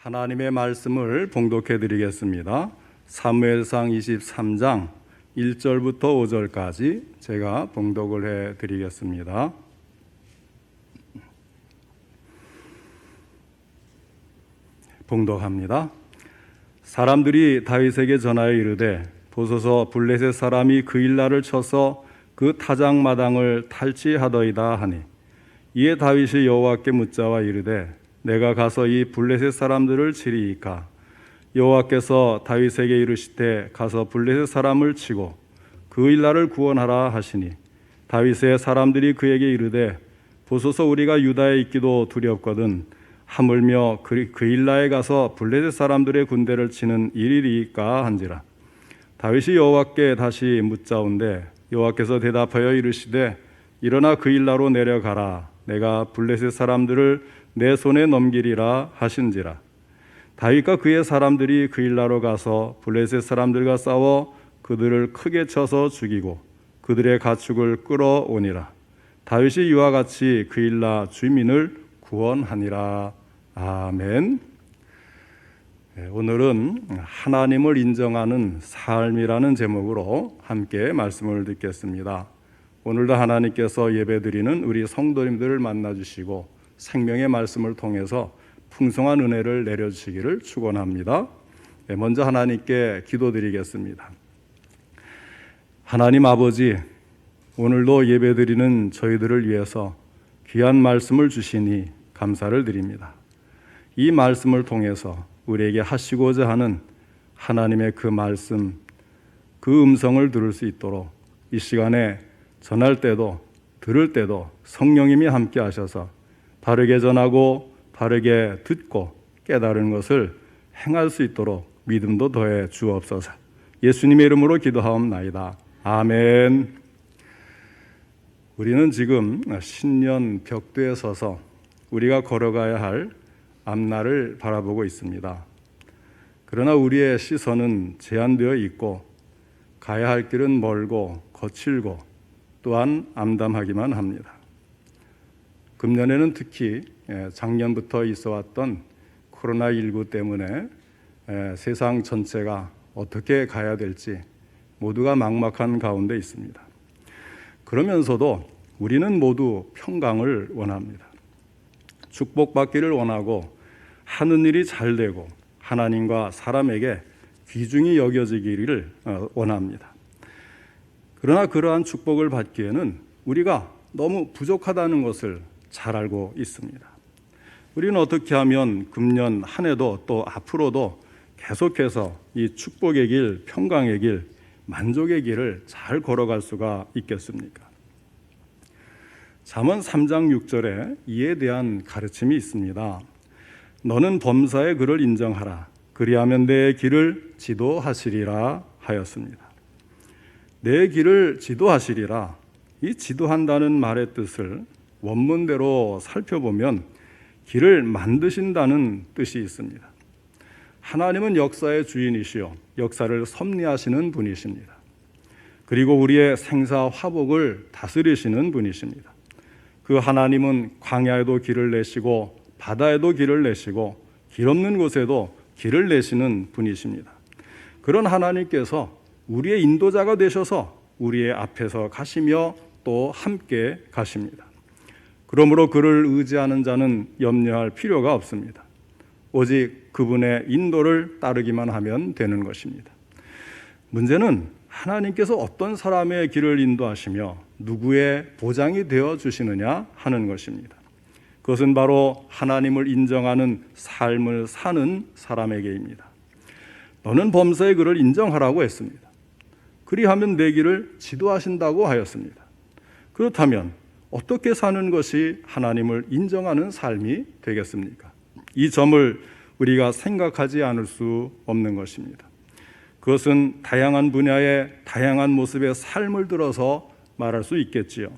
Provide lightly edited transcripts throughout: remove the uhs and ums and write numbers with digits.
하나님의 말씀을 봉독해 드리겠습니다. 사무엘상 23장 1절부터 5절까지 제가 봉독을 해 드리겠습니다. 봉독합니다. 사람들이 다윗에게 전하여 이르되 보소서 블레셋 사람이 그 일날을 쳐서 그 타작마당을 탈취하더이다 하니, 이에 다윗이 여호와께 묻자와 이르되 내가 가서 이 블레셋 사람들을 치리이까? 여호와께서 다윗에게 이르시되 가서 블레셋 사람을 치고 그 일날을 구원하라 하시니, 다윗의 사람들이 그에게 이르되 보소서 우리가 유다에 있기도 두렵거든 하물며 그 일날에 가서 블레셋 사람들의 군대를 치는 일이리이까 한지라. 다윗이 여호와께 다시 묻자온데 여호와께서 대답하여 이르시되 일어나 그 일나로 내려가라. 내가 블레셋 사람들을 내 손에 넘기리라 하신지라. 다윗과 그의 사람들이 그 일나로 가서 블레셋 사람들과 싸워 그들을 크게 쳐서 죽이고 그들의 가축을 끌어오니라. 다윗이 이와 같이 그 일나 주민을 구원하니라. 아멘. 오늘은 하나님을 인정하는 삶이라는 제목으로 함께 말씀을 듣겠습니다. 오늘도 하나님께서 예배드리는 우리 성도님들을 만나주시고 생명의 말씀을 통해서 풍성한 은혜를 내려주시기를 축원합니다. 먼저 하나님께 기도드리겠습니다. 하나님 아버지, 오늘도 예배드리는 저희들을 위해서 귀한 말씀을 주시니 감사를 드립니다. 이 말씀을 통해서 우리에게 하시고자 하는 하나님의 그 말씀, 그 음성을 들을 수 있도록 이 시간에 전할 때도 들을 때도 성령님이 함께 하셔서 바르게 전하고 바르게 듣고 깨달은 것을 행할 수 있도록 믿음도 더해 주옵소서. 예수님의 이름으로 기도하옵나이다. 아멘. 우리는 지금 신년 벽두에 서서 우리가 걸어가야 할 앞날을 바라보고 있습니다. 그러나 우리의 시선은 제한되어 있고 가야 할 길은 멀고 거칠고 또한 암담하기만 합니다. 금년에는 특히 작년부터 있어왔던 코로나19 때문에 세상 전체가 어떻게 가야 될지 모두가 막막한 가운데 있습니다. 그러면서도 우리는 모두 평강을 원합니다. 축복받기를 원하고 하는 일이 잘 되고 하나님과 사람에게 귀중히 여겨지기를 원합니다. 그러나 그러한 축복을 받기에는 우리가 너무 부족하다는 것을 잘 알고 있습니다. 우리는 어떻게 하면 금년 한 해도 또 앞으로도 계속해서 이 축복의 길, 평강의 길, 만족의 길을 잘 걸어갈 수가 있겠습니까? 잠언 3장 6절에 이에 대한 가르침이 있습니다. 너는 범사의 그를 인정하라. 그리하면 내 길을 지도하시리라 하였습니다. 내 길을 지도하시리라. 이 지도한다는 말의 뜻을 원문대로 살펴보면 길을 만드신다는 뜻이 있습니다. 하나님은 역사의 주인이시요 역사를 섭리하시는 분이십니다. 그리고 우리의 생사화복을 다스리시는 분이십니다. 그 하나님은 광야에도 길을 내시고 바다에도 길을 내시고 길 없는 곳에도 길을 내시는 분이십니다. 그런 하나님께서 우리의 인도자가 되셔서 우리의 앞에서 가시며 또 함께 가십니다. 그러므로 그를 의지하는 자는 염려할 필요가 없습니다. 오직 그분의 인도를 따르기만 하면 되는 것입니다. 문제는 하나님께서 어떤 사람의 길을 인도하시며 누구의 보장이 되어 주시느냐 하는 것입니다. 그것은 바로 하나님을 인정하는 삶을 사는 사람에게입니다. 너는 범사의 그를 인정하라고 했습니다. 그리하면 내 길을 지도하신다고 하였습니다. 그렇다면 어떻게 사는 것이 하나님을 인정하는 삶이 되겠습니까? 이 점을 우리가 생각하지 않을 수 없는 것입니다. 그것은 다양한 분야의 다양한 모습의 삶을 들어서 말할 수 있겠지요.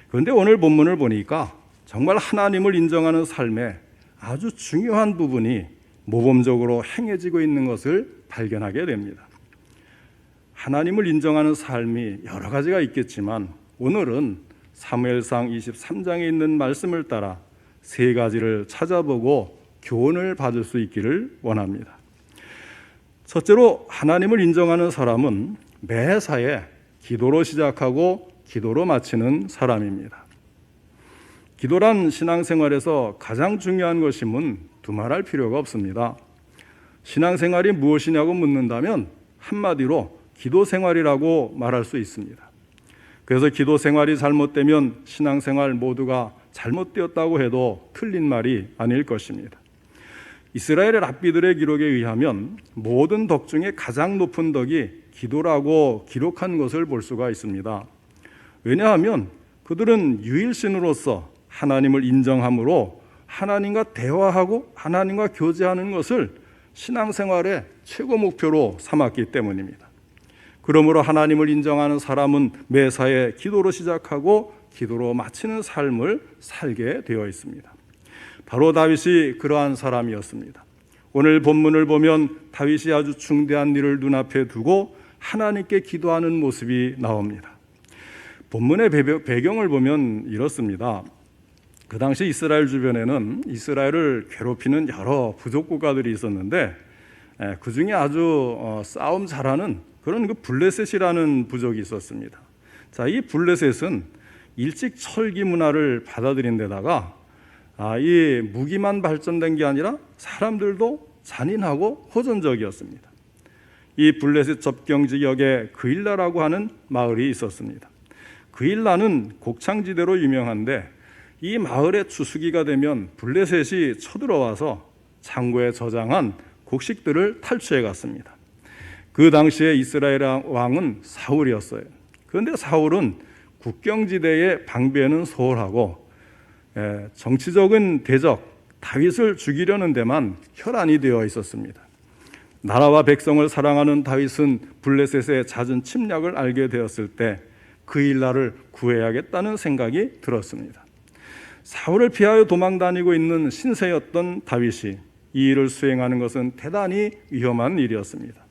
그런데 오늘 본문을 보니까 정말 하나님을 인정하는 삶의 아주 중요한 부분이 모범적으로 행해지고 있는 것을 발견하게 됩니다. 하나님을 인정하는 삶이 여러 가지가 있겠지만 오늘은 사무엘상 23장에 있는 말씀을 따라 세 가지를 찾아보고 교훈을 받을 수 있기를 원합니다. 첫째로 하나님을 인정하는 사람은 매사에 기도로 시작하고 기도로 마치는 사람입니다. 기도란 신앙생활에서 가장 중요한 것임은 두말할 필요가 없습니다. 신앙생활이 무엇이냐고 묻는다면 한마디로 기도생활이라고 말할 수 있습니다. 그래서 기도생활이 잘못되면 신앙생활 모두가 잘못되었다고 해도 틀린 말이 아닐 것입니다. 이스라엘의 랍비들의 기록에 의하면 모든 덕 중에 가장 높은 덕이 기도라고 기록한 것을 볼 수가 있습니다. 왜냐하면 그들은 유일신으로서 하나님을 인정함으로 하나님과 대화하고 하나님과 교제하는 것을 신앙생활의 최고 목표로 삼았기 때문입니다. 그러므로 하나님을 인정하는 사람은 매사에 기도로 시작하고 기도로 마치는 삶을 살게 되어 있습니다. 바로 다윗이 그러한 사람이었습니다. 오늘 본문을 보면 다윗이 아주 중대한 일을 눈앞에 두고 하나님께 기도하는 모습이 나옵니다. 본문의 배경을 보면 이렇습니다. 그 당시 이스라엘 주변에는 이스라엘을 괴롭히는 여러 부족 국가들이 있었는데 그 중에 아주 싸움 잘하는 그런 그 블레셋이라는 부족이 있었습니다. 자, 이 블레셋은 일찍 철기 문화를 받아들인 데다가 이 무기만 발전된 게 아니라 사람들도 잔인하고 호전적이었습니다. 이 블레셋 접경 지역에 그일라라고 하는 마을이 있었습니다. 그일라는 곡창지대로 유명한데 이 마을의 추수기가 되면 블레셋이 쳐들어와서 창고에 저장한 곡식들을 탈취해 갔습니다. 그 당시에 이스라엘 왕은 사울이었어요. 그런데 사울은 국경지대에 방비하는 소홀하고 정치적인 대적 다윗을 죽이려는 데만 혈안이 되어 있었습니다. 나라와 백성을 사랑하는 다윗은 블레셋의 잦은 침략을 알게 되었을 때 그일라를 구해야겠다는 생각이 들었습니다. 사울을 피하여 도망다니고 있는 신세였던 다윗이 이 일을 수행하는 것은 대단히 위험한 일이었습니다.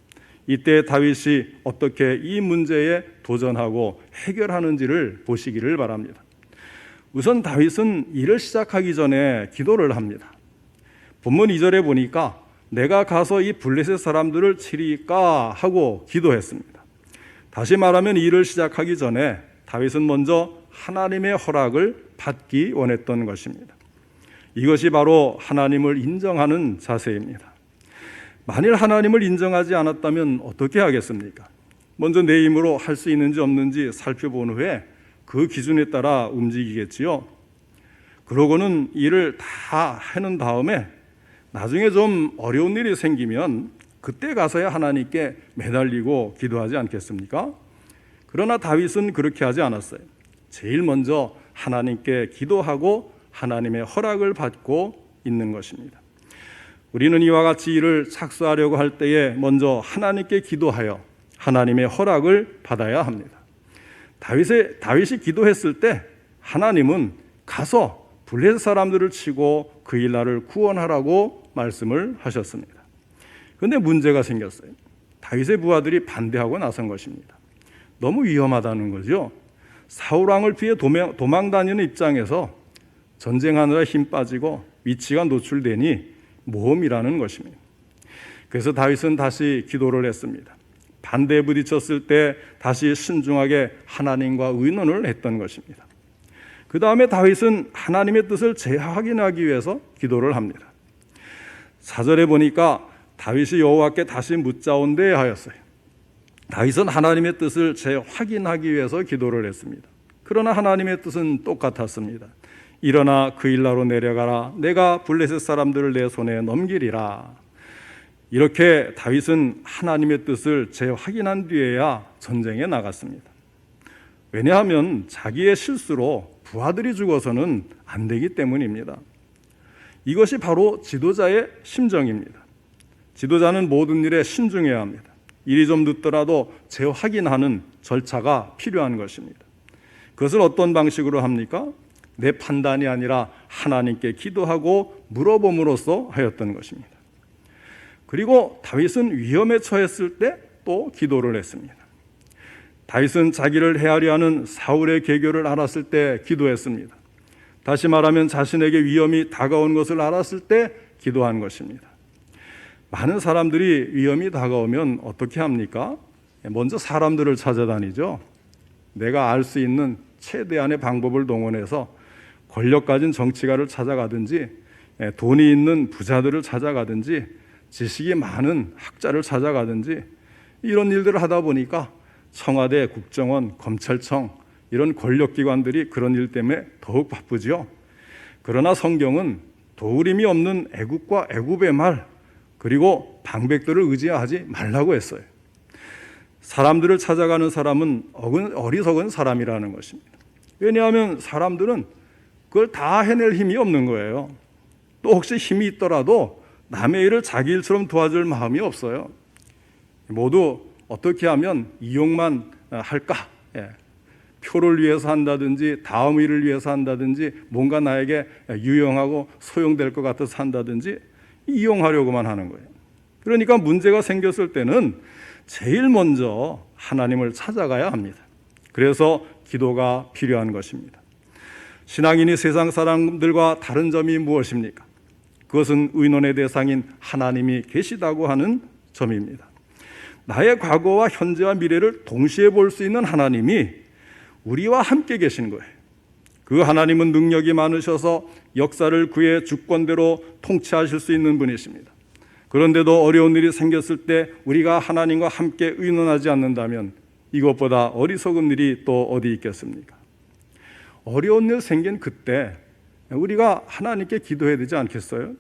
이때 다윗이 어떻게 이 문제에 도전하고 해결하는지를 보시기를 바랍니다. 우선 다윗은 일을 시작하기 전에 기도를 합니다. 본문 2절에 보니까 내가 가서 이 블레셋 사람들을 치리까 하고 기도했습니다. 다시 말하면 일을 시작하기 전에 다윗은 먼저 하나님의 허락을 받기 원했던 것입니다. 이것이 바로 하나님을 인정하는 자세입니다. 만일 하나님을 인정하지 않았다면 어떻게 하겠습니까? 먼저 내 힘으로 할 수 있는지 없는지 살펴본 후에 그 기준에 따라 움직이겠지요. 그러고는 일을 다 해놓은 다음에 나중에 좀 어려운 일이 생기면 그때 가서야 하나님께 매달리고 기도하지 않겠습니까? 그러나 다윗은 그렇게 하지 않았어요. 제일 먼저 하나님께 기도하고 하나님의 허락을 받고 있는 것입니다. 우리는 이와 같이 일을 착수하려고 할 때에 먼저 하나님께 기도하여 하나님의 허락을 받아야 합니다. 다윗이 기도했을 때 하나님은 가서 블레셋 사람들을 치고 그일라를 구원하라고 말씀을 하셨습니다. 그런데 문제가 생겼어요. 다윗의 부하들이 반대하고 나선 것입니다. 너무 위험하다는 거죠. 사울 왕을 피해 도망 다니는 입장에서 전쟁하느라 힘 빠지고 위치가 노출되니 모험이라는 것입니다. 그래서 다윗은 다시 기도를 했습니다. 반대에 부딪혔을 때 다시 신중하게 하나님과 의논을 했던 것입니다. 그 다음에 다윗은 하나님의 뜻을 재확인하기 위해서 기도를 합니다. 4절에 보니까 다윗이 여호와께 다시 묻자온대 하였어요. 다윗은 하나님의 뜻을 재확인하기 위해서 기도를 했습니다. 그러나 하나님의 뜻은 똑같았습니다. 일어나 그일라로 내려가라. 내가 블레셋 사람들을 내 손에 넘기리라. 이렇게 다윗은 하나님의 뜻을 재확인한 뒤에야 전쟁에 나갔습니다. 왜냐하면 자기의 실수로 부하들이 죽어서는 안 되기 때문입니다. 이것이 바로 지도자의 심정입니다. 지도자는 모든 일에 신중해야 합니다. 일이 좀 늦더라도 재확인하는 절차가 필요한 것입니다. 그것을 어떤 방식으로 합니까? 내 판단이 아니라 하나님께 기도하고 물어봄으로써 하였던 것입니다. 그리고 다윗은 위험에 처했을 때 또 기도를 했습니다. 다윗은 자기를 헤아려 하는 사울의 계교를 알았을 때 기도했습니다. 다시 말하면 자신에게 위험이 다가온 것을 알았을 때 기도한 것입니다. 많은 사람들이 위험이 다가오면 어떻게 합니까? 먼저 사람들을 찾아다니죠. 내가 알 수 있는 최대한의 방법을 동원해서 권력 가진 정치가를 찾아가든지 돈이 있는 부자들을 찾아가든지 지식이 많은 학자를 찾아가든지 이런 일들을 하다 보니까 청와대, 국정원, 검찰청 이런 권력기관들이 그런 일 때문에 더욱 바쁘지요. 그러나 성경은 도우림이 없는 애국과 애굽의 말 그리고 방백들을 의지하지 말라고 했어요. 사람들을 찾아가는 사람은 어리석은 사람이라는 것입니다. 왜냐하면 사람들은 그걸 다 해낼 힘이 없는 거예요. 또 혹시 힘이 있더라도 남의 일을 자기 일처럼 도와줄 마음이 없어요. 모두 어떻게 하면 이용만 할까? 표를 위해서 한다든지 다음 일을 위해서 한다든지 뭔가 나에게 유용하고 소용될 것 같아서 한다든지 이용하려고만 하는 거예요. 그러니까 문제가 생겼을 때는 제일 먼저 하나님을 찾아가야 합니다. 그래서 기도가 필요한 것입니다. 신앙인이 세상 사람들과 다른 점이 무엇입니까? 그것은 의논의 대상인 하나님이 계시다고 하는 점입니다. 나의 과거와 현재와 미래를 동시에 볼 수 있는 하나님이 우리와 함께 계신 거예요. 그 하나님은 능력이 많으셔서 역사를 그의 주권대로 통치하실 수 있는 분이십니다. 그런데도 어려운 일이 생겼을 때 우리가 하나님과 함께 의논하지 않는다면 이것보다 어리석은 일이 또 어디 있겠습니까? 어려운 일 생긴 그때 우리가 하나님께 기도해야 되지 않겠어요?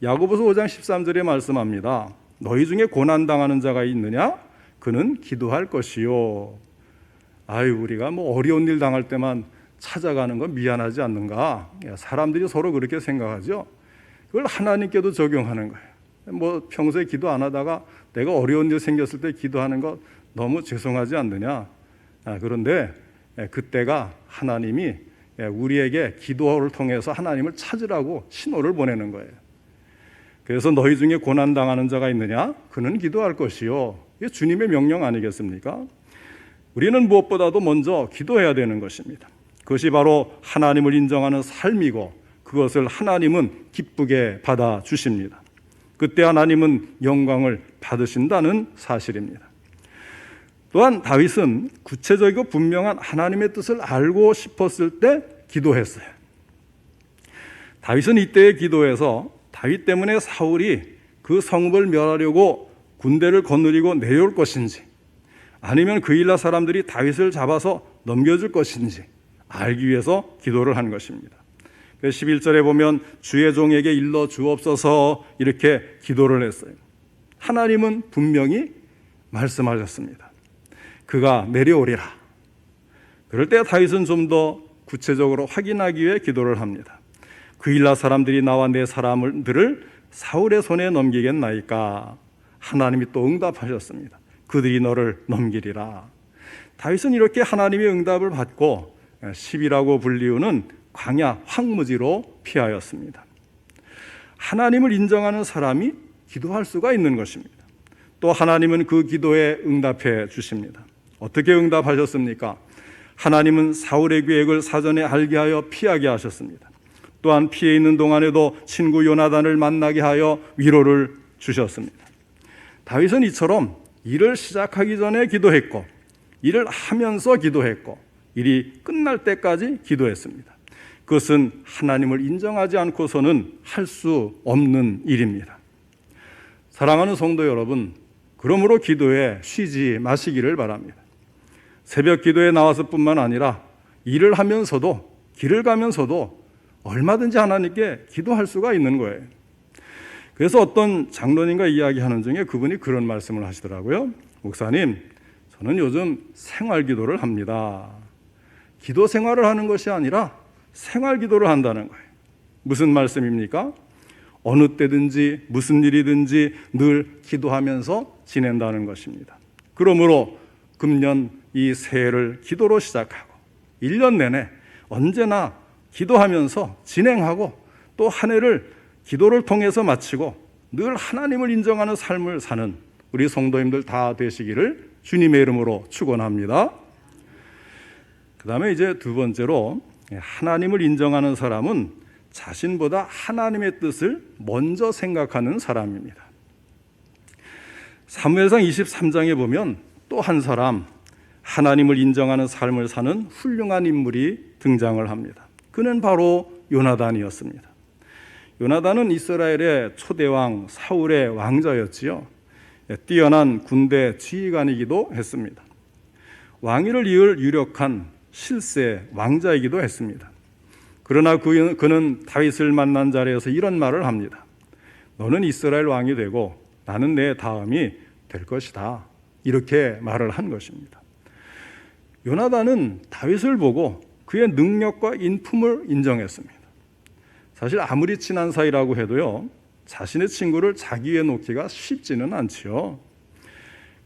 야고보서 5장 13절에 말씀합니다. 너희 중에 고난당하는 자가 있느냐? 그는 기도할 것이요. 우리가 어려운 일 당할 때만 찾아가는 건 미안하지 않는가? 사람들이 서로 그렇게 생각하죠. 그걸 하나님께도 적용하는 거예요. 평소에 기도 안 하다가 내가 어려운 일 생겼을 때 기도하는 거 너무 죄송하지 않느냐? 그런데 그때가 하나님이 우리에게 기도를 통해서 하나님을 찾으라고 신호를 보내는 거예요. 그래서 너희 중에 고난당하는 자가 있느냐? 그는 기도할 것이요. 이게 주님의 명령 아니겠습니까? 우리는 무엇보다도 먼저 기도해야 되는 것입니다. 그것이 바로 하나님을 인정하는 삶이고 그것을 하나님은 기쁘게 받아주십니다. 그때 하나님은 영광을 받으신다는 사실입니다. 또한 다윗은 구체적이고 분명한 하나님의 뜻을 알고 싶었을 때 기도했어요. 다윗은 이때의 기도에서 다윗 때문에 사울이 그 성읍을 멸하려고 군대를 거느리고 내려올 것인지 아니면 그일라 사람들이 다윗을 잡아서 넘겨줄 것인지 알기 위해서 기도를 한 것입니다. 11절에 보면 주의 종에게 일러 주옵소서 이렇게 기도를 했어요. 하나님은 분명히 말씀하셨습니다. 그가 내려오리라. 그럴 때 다윗은 좀 더 구체적으로 확인하기 위해 기도를 합니다. 그일라 사람들이 나와 내 사람들을 사울의 손에 넘기겠나이까? 하나님이 또 응답하셨습니다. 그들이 너를 넘기리라. 다윗은 이렇게 하나님의 응답을 받고 10이라고 불리우는 광야 황무지로 피하였습니다. 하나님을 인정하는 사람이 기도할 수가 있는 것입니다. 또 하나님은 그 기도에 응답해 주십니다. 어떻게 응답하셨습니까? 하나님은 사울의 계획을 사전에 알게 하여 피하게 하셨습니다. 또한 피해 있는 동안에도 친구 요나단을 만나게 하여 위로를 주셨습니다. 다윗은 이처럼 일을 시작하기 전에 기도했고 일을 하면서 기도했고 일이 끝날 때까지 기도했습니다. 그것은 하나님을 인정하지 않고서는 할 수 없는 일입니다. 사랑하는 성도 여러분, 그러므로 기도에 쉬지 마시기를 바랍니다. 새벽 기도에 나와서 뿐만 아니라 일을 하면서도 길을 가면서도 얼마든지 하나님께 기도할 수가 있는 거예요. 그래서 어떤 장로님과 이야기하는 중에 그분이 그런 말씀을 하시더라고요. 목사님, 저는 요즘 생활 기도를 합니다. 기도 생활을 하는 것이 아니라 생활 기도를 한다는 거예요. 무슨 말씀입니까? 어느 때든지 무슨 일이든지 늘 기도하면서 지낸다는 것입니다. 그러므로 금년 이 새해를 기도로 시작하고 1년 내내 언제나 기도하면서 진행하고 또 한 해를 기도를 통해서 마치고 늘 하나님을 인정하는 삶을 사는 우리 성도님들 다 되시기를 주님의 이름으로 축원합니다. 그 다음에 이제 두 번째로 하나님을 인정하는 사람은 자신보다 하나님의 뜻을 먼저 생각하는 사람입니다. 사무엘상 23장에 보면 또 한 사람, 하나님을 인정하는 삶을 사는 훌륭한 인물이 등장을 합니다. 그는 바로 요나단이었습니다. 요나단은 이스라엘의 초대왕 사울의 왕자였지요. 뛰어난 군대 지휘관이기도 했습니다. 왕위를 이을 유력한 실세 왕자이기도 했습니다. 그러나 그는 다윗을 만난 자리에서 이런 말을 합니다. 너는 이스라엘 왕이 되고 나는 내 다음이 될 것이다. 이렇게 말을 한 것입니다. 요나단은 다윗을 보고 그의 능력과 인품을 인정했습니다. 사실 아무리 친한 사이라고 해도요, 자신의 친구를 자기 위에 놓기가 쉽지는 않지요.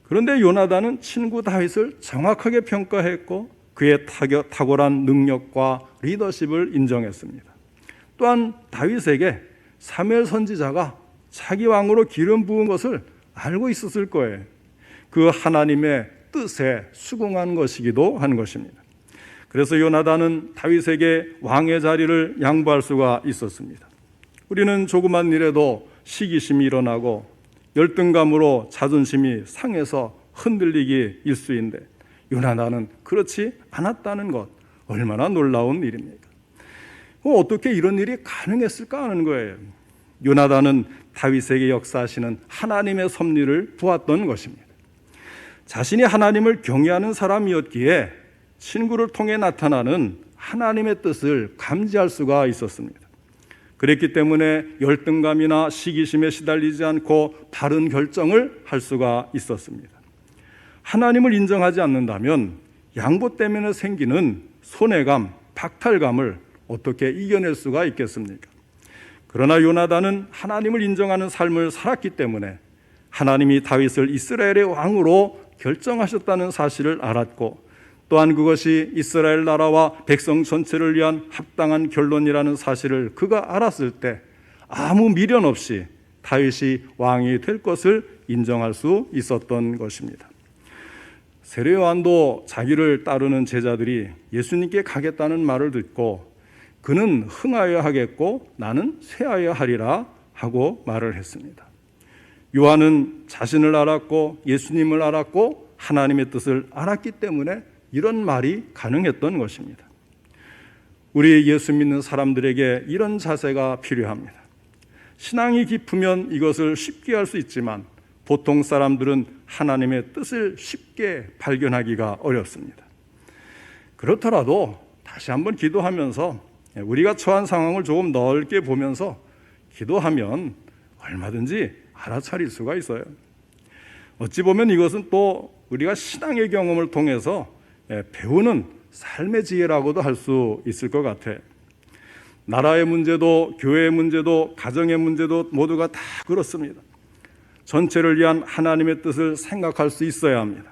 그런데 요나단은 친구 다윗을 정확하게 평가했고 그의 탁월한 능력과 리더십을 인정했습니다. 또한 다윗에게 사무엘 선지자가 자기 왕으로 기름 부은 것을 알고 있었을 거예요. 그 하나님의 뜻에 수긍한 것이기도 한 것입니다. 그래서 요나단은 다윗에게 왕의 자리를 양보할 수가 있었습니다. 우리는 조그만 일에도 시기심이 일어나고 열등감으로 자존심이 상해서 흔들리기 일쑤인데 요나단은 그렇지 않았다는 것, 얼마나 놀라운 일입니까? 어떻게 이런 일이 가능했을까 하는 거예요. 요나단은 다윗에게 역사하시는 하나님의 섭리를 보았던 것입니다. 자신이 하나님을 경외하는 사람이었기에 친구를 통해 나타나는 하나님의 뜻을 감지할 수가 있었습니다. 그랬기 때문에 열등감이나 시기심에 시달리지 않고 바른 결정을 할 수가 있었습니다. 하나님을 인정하지 않는다면 양보 때문에 생기는 손해감, 박탈감을 어떻게 이겨낼 수가 있겠습니까? 그러나 요나단은 하나님을 인정하는 삶을 살았기 때문에 하나님이 다윗을 이스라엘의 왕으로 결정하셨다는 사실을 알았고 또한 그것이 이스라엘 나라와 백성 전체를 위한 합당한 결론이라는 사실을 그가 알았을 때 아무 미련 없이 다윗이 왕이 될 것을 인정할 수 있었던 것입니다. 세례 요한도 자기를 따르는 제자들이 예수님께 가겠다는 말을 듣고 그는 흥하여 하겠고 나는 쇠하여 하리라 하고 말을 했습니다. 요한은 자신을 알았고 예수님을 알았고 하나님의 뜻을 알았기 때문에 이런 말이 가능했던 것입니다. 우리 예수 믿는 사람들에게 이런 자세가 필요합니다. 신앙이 깊으면 이것을 쉽게 할 수 있지만 보통 사람들은 하나님의 뜻을 쉽게 발견하기가 어렵습니다. 그렇더라도 다시 한번 기도하면서 우리가 처한 상황을 조금 넓게 보면서 기도하면 얼마든지 알아차릴 수가 있어요. 어찌 보면 이것은 또 우리가 신앙의 경험을 통해서 배우는 삶의 지혜라고도 할 수 있을 것 같아요. 나라의 문제도 교회의 문제도 가정의 문제도 모두가 다 그렇습니다. 전체를 위한 하나님의 뜻을 생각할 수 있어야 합니다.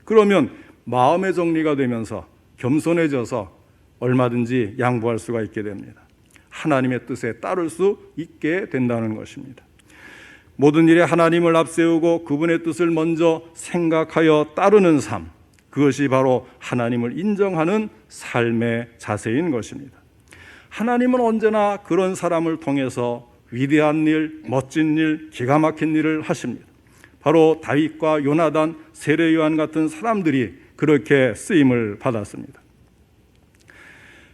그러면 마음의 정리가 되면서 겸손해져서 얼마든지 양보할 수가 있게 됩니다. 하나님의 뜻에 따를 수 있게 된다는 것입니다. 모든 일에 하나님을 앞세우고 그분의 뜻을 먼저 생각하여 따르는 삶, 그것이 바로 하나님을 인정하는 삶의 자세인 것입니다. 하나님은 언제나 그런 사람을 통해서 위대한 일, 멋진 일, 기가 막힌 일을 하십니다. 바로 다윗과 요나단, 세례 요한 같은 사람들이 그렇게 쓰임을 받았습니다.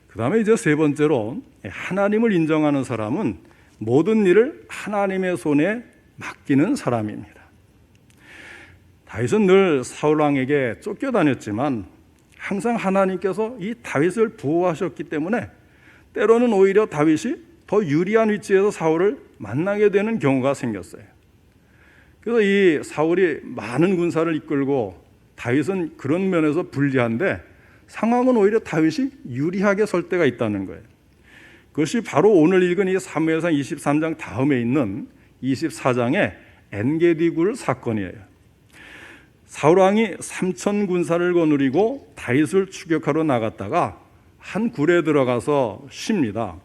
그 다음에 이제 세 번째로 하나님을 인정하는 사람은 모든 일을 하나님의 손에 맡기는 사람입니다. 다윗은 늘 사울왕에게 쫓겨다녔지만 항상 하나님께서 이 다윗을 보호하셨기 때문에 때로는 오히려 다윗이 더 유리한 위치에서 사울을 만나게 되는 경우가 생겼어요. 그래서 이 사울이 많은 군사를 이끌고 다윗은 그런 면에서 불리한데 상황은 오히려 다윗이 유리하게 설 때가 있다는 거예요. 그것이 바로 오늘 읽은 이 사무엘상 23장 다음에 있는 24장의 엔게디 굴 사건이에요. 사울왕이 3천 군사를 거느리고 다윗을 추격하러 나갔다가 한 굴에 들어가서 쉽니다.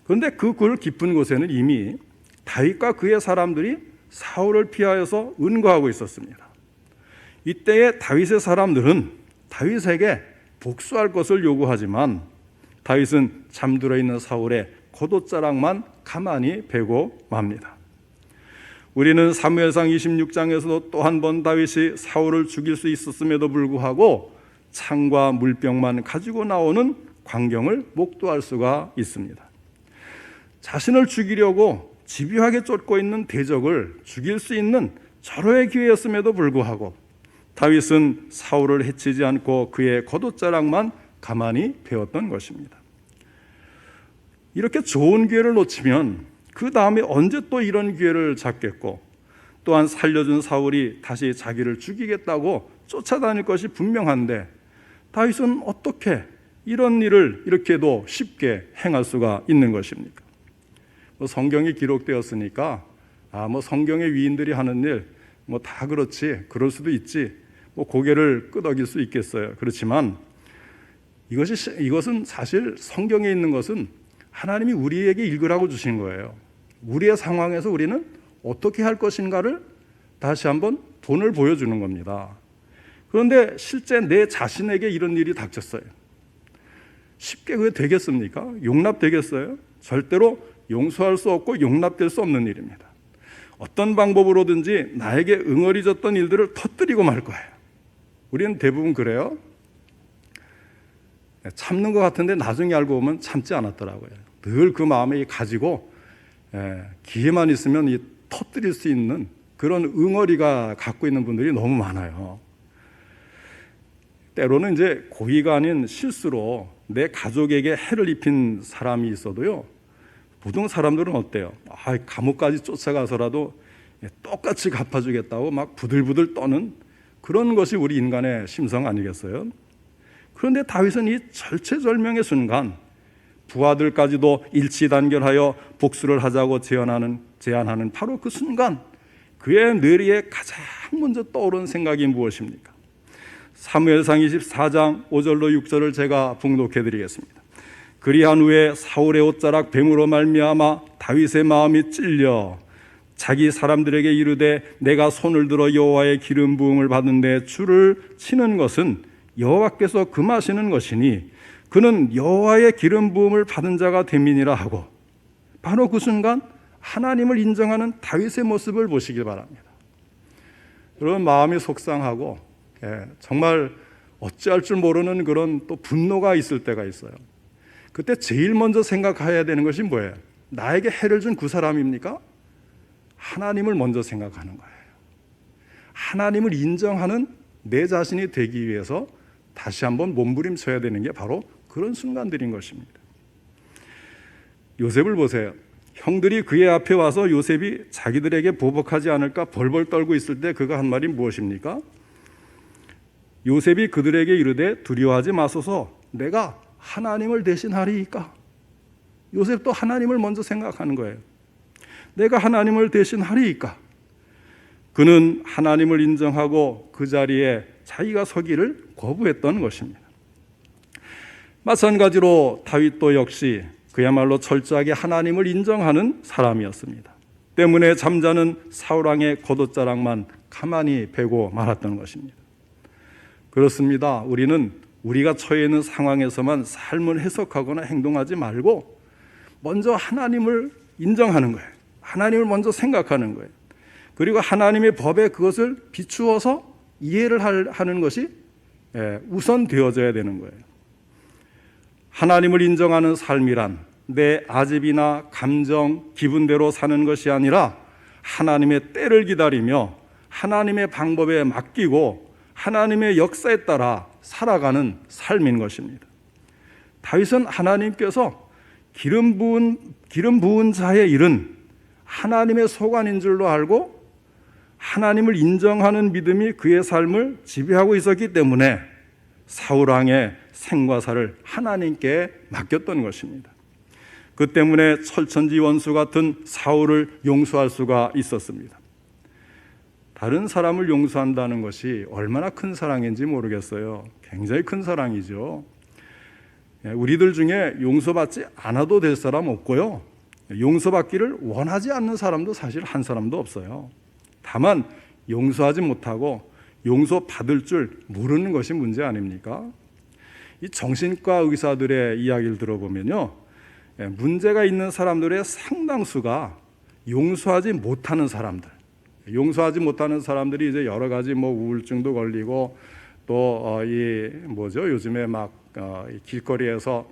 그런데 그 굴 깊은 곳에는 이미 다윗과 그의 사람들이 사울을 피하여서 은거하고 있었습니다. 이때에 다윗의 사람들은 다윗에게 복수할 것을 요구하지만 다윗은 잠들어 있는 사울의 겉옷자락만 가만히 베고 맙니다. 우리는 사무엘상 26장에서도 또 한 번 다윗이 사울을 죽일 수 있었음에도 불구하고 창과 물병만 가지고 나오는 광경을 목도할 수가 있습니다. 자신을 죽이려고 집요하게 쫓고 있는 대적을 죽일 수 있는 절호의 기회였음에도 불구하고 다윗은 사울을 해치지 않고 그의 겉옷자락만 가만히 베었던 것입니다. 이렇게 좋은 기회를 놓치면 그 다음에 언제 또 이런 기회를 잡겠고, 또한 살려준 사울이 다시 자기를 죽이겠다고 쫓아다닐 것이 분명한데 다윗은 어떻게 이런 일을 이렇게도 쉽게 행할 수가 있는 것입니까? 성경이 기록되었으니까 성경의 위인들이 하는 일 다 그렇지, 그럴 수도 있지, 고개를 끄덕일 수 있겠어요. 그렇지만 이것은 사실 성경에 있는 것은 하나님이 우리에게 읽으라고 주신 거예요. 우리의 상황에서 우리는 어떻게 할 것인가를 다시 한번 본을 보여주는 겁니다. 그런데 실제 내 자신에게 이런 일이 닥쳤어요. 쉽게 그게 되겠습니까? 용납되겠어요? 절대로 용서할 수 없고 용납될 수 없는 일입니다. 어떤 방법으로든지 나에게 응어리졌던 일들을 터뜨리고 말 거예요. 우리는 대부분 그래요. 참는 것 같은데 나중에 알고 보면 참지 않았더라고요. 늘 그 마음에 가지고 기회만 있으면 터뜨릴 수 있는 그런 응어리가 갖고 있는 분들이 너무 많아요. 때로는 이제 고의가 아닌 실수로 내 가족에게 해를 입힌 사람이 있어도요, 보통 사람들은 어때요? 감옥까지 쫓아가서라도 똑같이 갚아주겠다고 막 부들부들 떠는 그런 것이 우리 인간의 심성 아니겠어요? 그런데 다윗은 이 절체절명의 순간 부하들까지도 일치단결하여 복수를 하자고 제안하는 바로 그 순간 그의 뇌리에 가장 먼저 떠오른 생각이 무엇입니까? 사무엘상 24장 5절로 6절을 제가 봉독해 드리겠습니다. 그리한 후에 사울의 옷자락 뱀으로 말미암아 다윗의 마음이 찔려 자기 사람들에게 이르되 내가 손을 들어 여호와의 기름 부음을 받은 데 줄을 치는 것은 여호와께서 금하시는 것이니 그는 여호와의 기름 부음을 받은 자가 됨이니라 하고, 바로 그 순간 하나님을 인정하는 다윗의 모습을 보시기 바랍니다. 그런 마음이 속상하고 정말 어찌할 줄 모르는 그런 또 분노가 있을 때가 있어요. 그때 제일 먼저 생각해야 되는 것이 뭐예요? 나에게 해를 준 그 사람입니까? 하나님을 먼저 생각하는 거예요. 하나님을 인정하는 내 자신이 되기 위해서 다시 한번 몸부림쳐야 되는 게 바로 그런 순간들인 것입니다. 요셉을 보세요. 형들이 그의 앞에 와서 요셉이 자기들에게 보복하지 않을까 벌벌 떨고 있을 때 그가 한 말이 무엇입니까? 요셉이 그들에게 이르되 두려워하지 마소서, 내가 하나님을 대신하리이까. 요셉도 하나님을 먼저 생각하는 거예요. 내가 하나님을 대신하리이까. 그는 하나님을 인정하고 그 자리에 자기가 서기를 거부했던 것입니다. 마찬가지로 다윗도 역시 그야말로 철저하게 하나님을 인정하는 사람이었습니다. 때문에 잠자는 사울왕의 겉옷자락만 가만히 베고 말았던 것입니다. 그렇습니다. 우리는 우리가 처해 있는 상황에서만 삶을 해석하거나 행동하지 말고 먼저 하나님을 인정하는 거예요. 하나님을 먼저 생각하는 거예요. 그리고 하나님의 법에 그것을 비추어서 이해를 하는 것이 우선 되어져야 되는 거예요. 하나님을 인정하는 삶이란 내 아집이나 감정, 기분대로 사는 것이 아니라 하나님의 때를 기다리며 하나님의 방법에 맡기고 하나님의 역사에 따라 살아가는 삶인 것입니다. 다윗은 하나님께서 기름 부은 자의 일은 하나님의 소관인 줄로 알고 하나님을 인정하는 믿음이 그의 삶을 지배하고 있었기 때문에 사울왕의 생과 사를 하나님께 맡겼던 것입니다. 그 때문에 철천지 원수 같은 사울을 용서할 수가 있었습니다. 다른 사람을 용서한다는 것이 얼마나 큰 사랑인지 모르겠어요. 굉장히 큰 사랑이죠. 우리들 중에 용서받지 않아도 될 사람 없고요, 용서받기를 원하지 않는 사람도 사실 한 사람도 없어요. 다만 용서하지 못하고 용서받을 줄 모르는 것이 문제 아닙니까? 이 정신과 의사들의 이야기를 들어보면요, 문제가 있는 사람들의 상당수가 용서하지 못하는 사람들, 용서하지 못하는 사람들이 이제 여러 가지 뭐 우울증도 걸리고 또 요즘에 막 길거리에서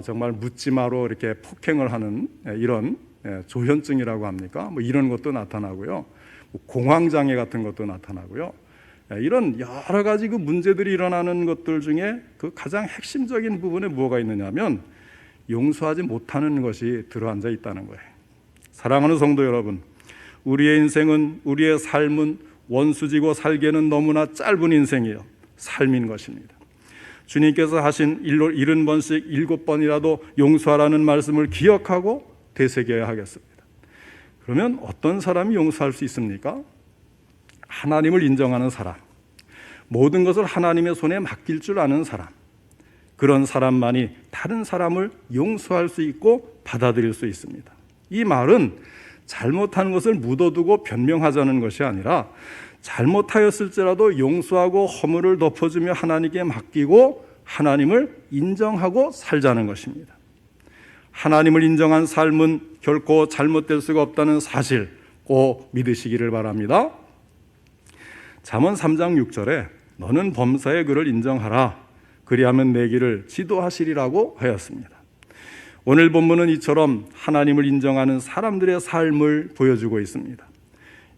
정말 묻지마로 이렇게 폭행을 하는 이런 조현증이라고 합니까? 뭐 이런 것도 나타나고요. 공황장애 같은 것도 나타나고요. 이런 여러 가지 그 문제들이 일어나는 것들 중에 그 가장 핵심적인 부분에 뭐가 있느냐면 용서하지 못하는 것이 들어앉아 있다는 거예요. 사랑하는 성도 여러분, 우리의 인생은, 우리의 삶은 원수지고 살기에는 너무나 짧은 인생이요, 삶인 것입니다. 주님께서 하신 70번씩 7번이라도 용서하라는 말씀을 기억하고 되새겨야 하겠습니다. 그러면 어떤 사람이 용서할 수 있습니까? 하나님을 인정하는 사람, 모든 것을 하나님의 손에 맡길 줄 아는 사람, 그런 사람만이 다른 사람을 용서할 수 있고 받아들일 수 있습니다. 이 말은 잘못한 것을 묻어두고 변명하자는 것이 아니라 잘못하였을지라도 용서하고 허물을 덮어주며 하나님께 맡기고 하나님을 인정하고 살자는 것입니다. 하나님을 인정한 삶은 결코 잘못될 수가 없다는 사실 꼭 믿으시기를 바랍니다. 잠언 3장 6절에 너는 범사의 그를 인정하라, 그리하면 내 길을 지도하시리라고 하였습니다. 오늘 본문은 이처럼 하나님을 인정하는 사람들의 삶을 보여주고 있습니다.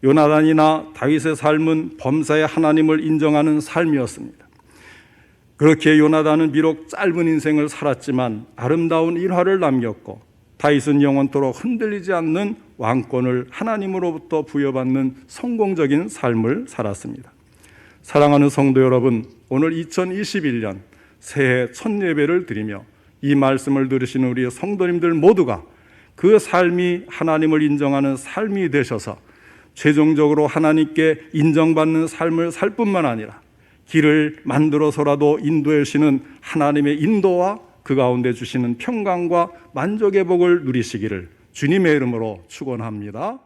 요나단이나 다윗의 삶은 범사의 하나님을 인정하는 삶이었습니다. 그렇게 요나단은 비록 짧은 인생을 살았지만 아름다운 일화를 남겼고, 다윗은 영원토록 흔들리지 않는 왕권을 하나님으로부터 부여받는 성공적인 삶을 살았습니다. 사랑하는 성도 여러분, 오늘 2021년 새해 첫 예배를 드리며 이 말씀을 들으시는 우리 성도님들 모두가 그 삶이 하나님을 인정하는 삶이 되셔서 최종적으로 하나님께 인정받는 삶을 살 뿐만 아니라 길을 만들어서라도 인도해 주시는 하나님의 인도와 그 가운데 주시는 평강과 만족의 복을 누리시기를 주님의 이름으로 축원합니다.